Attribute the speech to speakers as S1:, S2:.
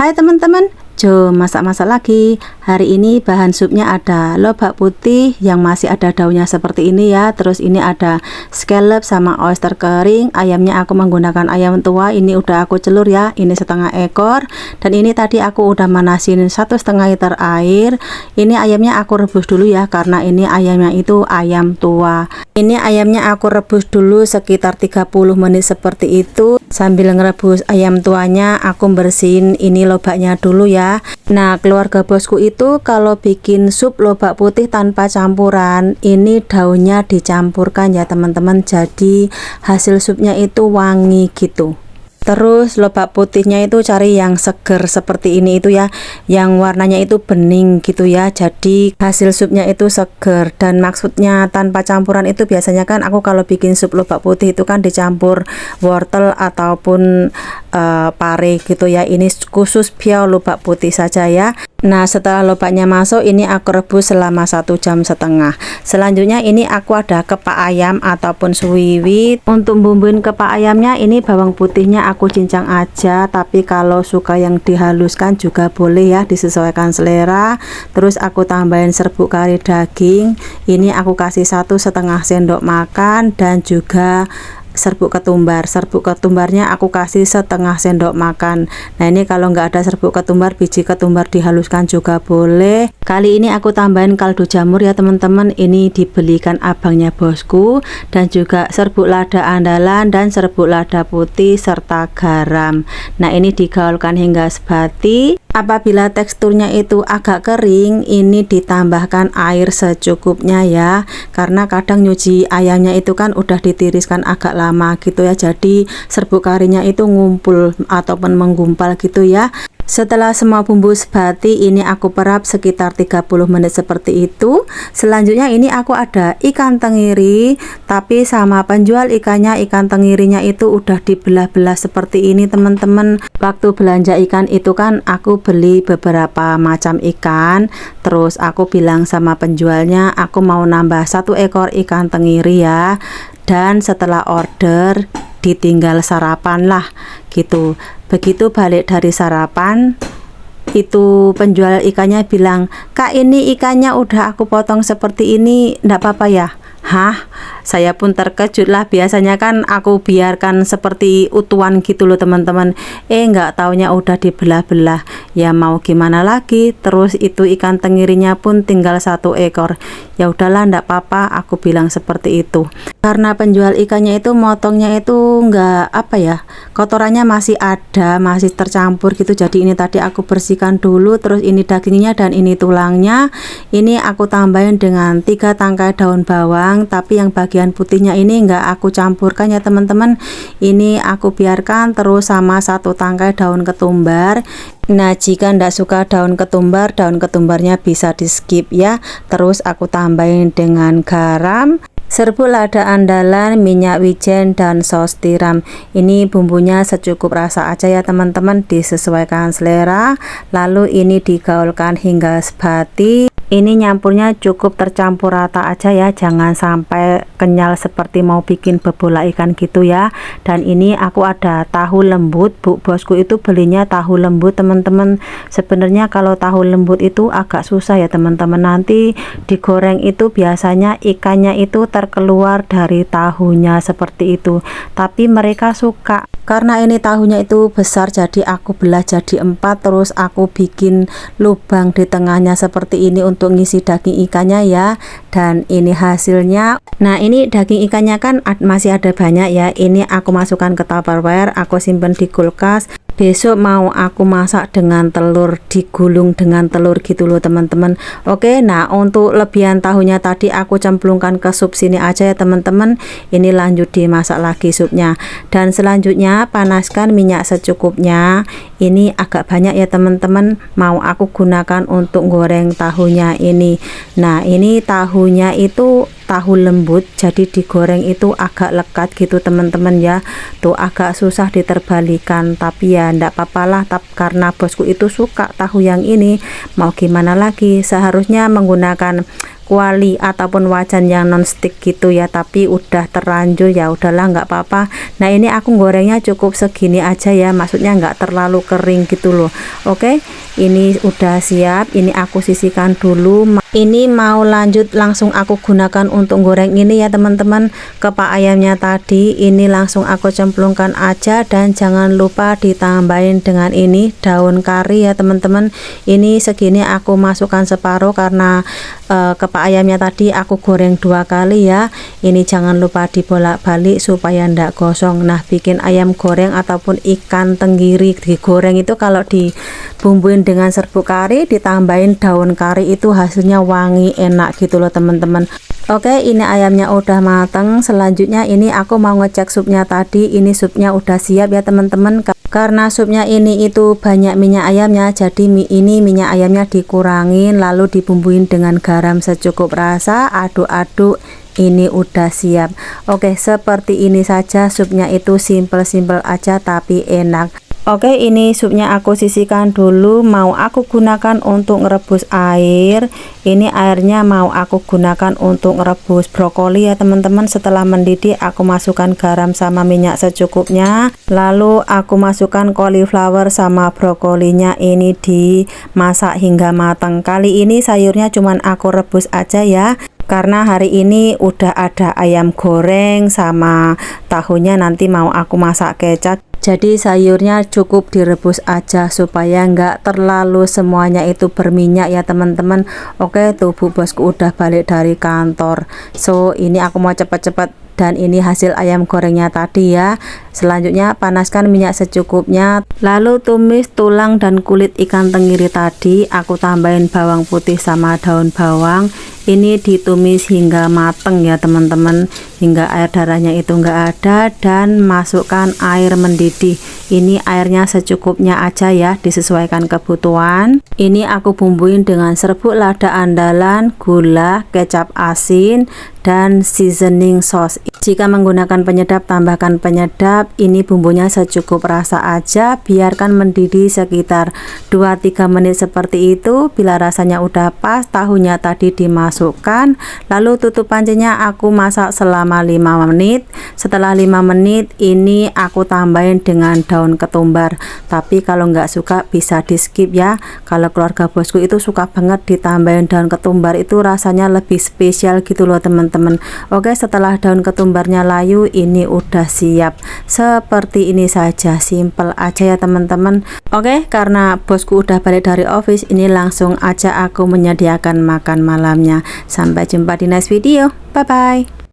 S1: Hai teman-teman, jom masak-masak lagi. Hari ini bahan supnya ada lobak putih yang masih ada daunnya seperti ini ya. Terus ini ada scallop sama oyster kering. Ayamnya aku menggunakan ayam tua, ini udah aku celur ya. Ini setengah ekor. Dan ini tadi aku udah manasin 1,5 liter air. Ini ayamnya aku rebus dulu ya, karena ini ayamnya itu ayam tua. Ini ayamnya aku rebus dulu sekitar 30 menit seperti itu. Sambil ngerebus ayam tuanya, aku bersihin ini lobaknya dulu ya. Nah, keluarga bosku itu kalau bikin sup lobak putih tanpa campuran, ini daunnya dicampurkan ya teman-teman, jadi hasil supnya itu wangi gitu. Terus lobak putihnya itu cari yang seger seperti ini itu ya, yang warnanya itu bening gitu ya, jadi hasil supnya itu seger. Dan maksudnya tanpa campuran itu biasanya kan aku kalau bikin sup lobak putih itu kan dicampur wortel ataupun pare gitu ya. Ini khusus piau lobak putih saja ya. Nah, setelah lobaknya masuk, ini aku rebus selama 1,5 jam. Selanjutnya ini aku ada kepak ayam ataupun suwiwi. Untuk bumbuin kepak ayamnya, ini bawang putihnya aku cincang aja, tapi kalau suka yang dihaluskan juga boleh ya, disesuaikan selera. Terus aku tambahin serbuk kari daging, ini aku kasih 1,5 sendok makan, dan juga serbuk ketumbar. Serbuk ketumbarnya aku kasih 1/2 sendok makan. Nah, ini kalau nggak ada serbuk ketumbar, biji ketumbar dihaluskan juga boleh. Kali ini aku tambahin kaldu jamur ya teman-teman, ini dibelikan abangnya bosku. Dan juga serbuk lada andalan dan serbuk lada putih serta garam. Nah, ini digaulkan hingga sebati. Apabila teksturnya itu agak kering, ini ditambahkan air secukupnya ya, karena kadang nyuci ayamnya itu kan udah ditiriskan agak lama gitu ya, jadi serbuk karinya itu ngumpul ataupun menggumpal gitu ya. Setelah semua bumbu sebati, ini aku perap sekitar 30 menit seperti itu. Selanjutnya ini aku ada ikan tenggiri, tapi sama penjual ikannya, ikan tenggirinya itu udah dibelah-belah seperti ini teman-teman. Waktu belanja ikan itu kan aku beli beberapa macam ikan, terus aku bilang sama penjualnya aku mau nambah 1 ekor ikan tenggiri ya. Dan setelah order ditinggal sarapan lah gitu. Begitu balik dari sarapan, itu penjual ikannya bilang, "Kak, ini ikannya udah aku potong seperti ini, ndak apa-apa ya?" Hah, saya pun terkejut lah, biasanya kan aku biarkan seperti utuhan gitu loh teman-teman. Nggak taunya udah dibelah-belah. Ya mau gimana lagi, terus itu ikan tenggirinya pun tinggal 1 ekor. Ya udahlah, ndak apa-apa, aku bilang seperti itu. Karena penjual ikannya itu motongnya itu nggak apa ya, kotorannya masih ada, masih tercampur gitu. Jadi ini tadi aku bersihkan dulu, terus ini dagingnya dan ini tulangnya. Ini aku tambahin dengan 3 tangkai daun bawang, tapi yang bagian putihnya ini enggak aku campurkan ya teman-teman. Ini aku biarkan terus sama 1 tangkai daun ketumbar. Nah, jika ndak suka daun ketumbarnya bisa di skip ya. Terus aku tambahin dengan garam, serbuk lada andalan, minyak wijen, dan saus tiram. Ini bumbunya secukup rasa aja ya teman-teman, disesuaikan selera. Lalu ini digaulkan hingga sebati. Ini nyampurnya cukup tercampur rata aja ya, jangan sampai kenyal seperti mau bikin bebola ikan gitu ya. Dan ini aku ada tahu lembut, bosku itu belinya tahu lembut teman-teman. Sebenarnya kalau tahu lembut itu agak susah ya teman-teman, nanti digoreng itu biasanya ikannya itu terkeluar dari tahunya seperti itu. Tapi mereka suka, karena ini tahunya itu besar, jadi aku belah jadi 4, terus aku bikin lubang di tengahnya seperti ini untuk ngisi daging ikannya ya. Dan ini hasilnya. Nah, ini daging ikannya kan masih ada banyak ya, ini aku masukkan ke Tupperware, aku simpen di kulkas. Besok mau aku masak dengan telur, digulung dengan telur gitu loh teman-teman. Oke, nah untuk lebihan tahunya tadi aku cemplungkan ke sup sini aja ya teman-teman. Ini lanjut dimasak lagi supnya. Dan selanjutnya panaskan minyak secukupnya. Ini agak banyak ya teman-teman, mau aku gunakan untuk goreng tahunya ini. Nah, ini tahunya itu tahu lembut, jadi digoreng itu agak lekat gitu teman-teman ya. Tuh agak susah diterbalikan, tapi ya ndak papalah, karena bosku itu suka tahu yang ini, mau gimana lagi. Seharusnya menggunakan kuali ataupun wajan yang non-stick gitu ya, tapi udah terlanjur, ya udahlah nggak apa-apa. Nah ini aku gorengnya cukup segini aja ya, maksudnya nggak terlalu kering gitu loh. Oke, ini udah siap, ini aku sisihkan dulu. Ini mau lanjut langsung aku gunakan untuk goreng ini ya teman-teman. Kepak ayamnya tadi ini langsung aku cemplungkan aja, dan jangan lupa ditambahin dengan ini daun kari ya teman-teman. Ini segini aku masukkan separuh karena kepak ayamnya tadi aku goreng 2 kali ya. Ini jangan lupa dibolak-balik supaya ndak gosong. Nah bikin ayam goreng ataupun ikan tenggiri digoreng itu kalau dibumbuin dengan serbuk kari ditambahin daun kari itu hasilnya wangi enak gitu loh teman-teman. Oke, ini ayamnya udah mateng. Selanjutnya ini aku mau ngecek supnya tadi. Ini supnya udah siap ya teman-teman. Karena supnya ini itu banyak minyak ayamnya, jadi ini minyak ayamnya dikurangin lalu dibumbuin dengan garam secukup rasa, aduk-aduk. Ini udah siap. Oke, seperti ini saja supnya, itu simple-simple aja tapi enak. Oke, ini supnya aku sisihkan dulu. Mau aku gunakan untuk ngerebus air. Ini airnya mau aku gunakan untuk ngerebus brokoli ya teman-teman. Setelah mendidih aku masukkan garam sama minyak secukupnya. Lalu aku masukkan cauliflower sama brokolinya, ini dimasak hingga matang. Kali ini sayurnya cuman aku rebus aja ya, karena hari ini udah ada ayam goreng sama tahunya, nanti mau aku masak kecap. Jadi sayurnya cukup direbus aja supaya nggak terlalu semuanya itu berminyak ya teman-teman. Oke, tuh bu bosku udah balik dari kantor. So ini aku mau cepet-cepet, dan ini hasil ayam gorengnya tadi ya. Selanjutnya panaskan minyak secukupnya, lalu tumis tulang dan kulit ikan tenggiri tadi. Aku tambahin bawang putih sama daun bawang. Ini ditumis hingga mateng ya teman-teman, hingga air darahnya itu enggak ada, dan masukkan air mendidih. Ini airnya secukupnya aja ya, disesuaikan kebutuhan. Ini aku bumbuin dengan serbuk lada andalan, gula, kecap asin, dan seasoning sauce. Jika menggunakan penyedap, tambahkan penyedap. Ini bumbunya secukup rasa aja, biarkan mendidih sekitar 2-3 menit seperti itu. Bila rasanya udah pas, tahunya tadi dimasukkan, lalu tutup pancinya aku masak selama 5 menit. Setelah 5 menit ini aku tambahin dengan daun ketumbar, tapi kalau nggak suka bisa di skip ya. Kalau keluarga bosku itu suka banget ditambahin daun ketumbar, itu rasanya lebih spesial gitu loh teman-teman. Oke, setelah daun ketumbarnya layu, ini udah siap. Seperti ini saja, simple aja ya teman-teman. Oke, karena bosku udah balik dari office, ini langsung aja aku menyediakan makan malamnya. Sampai jumpa di next video, bye bye.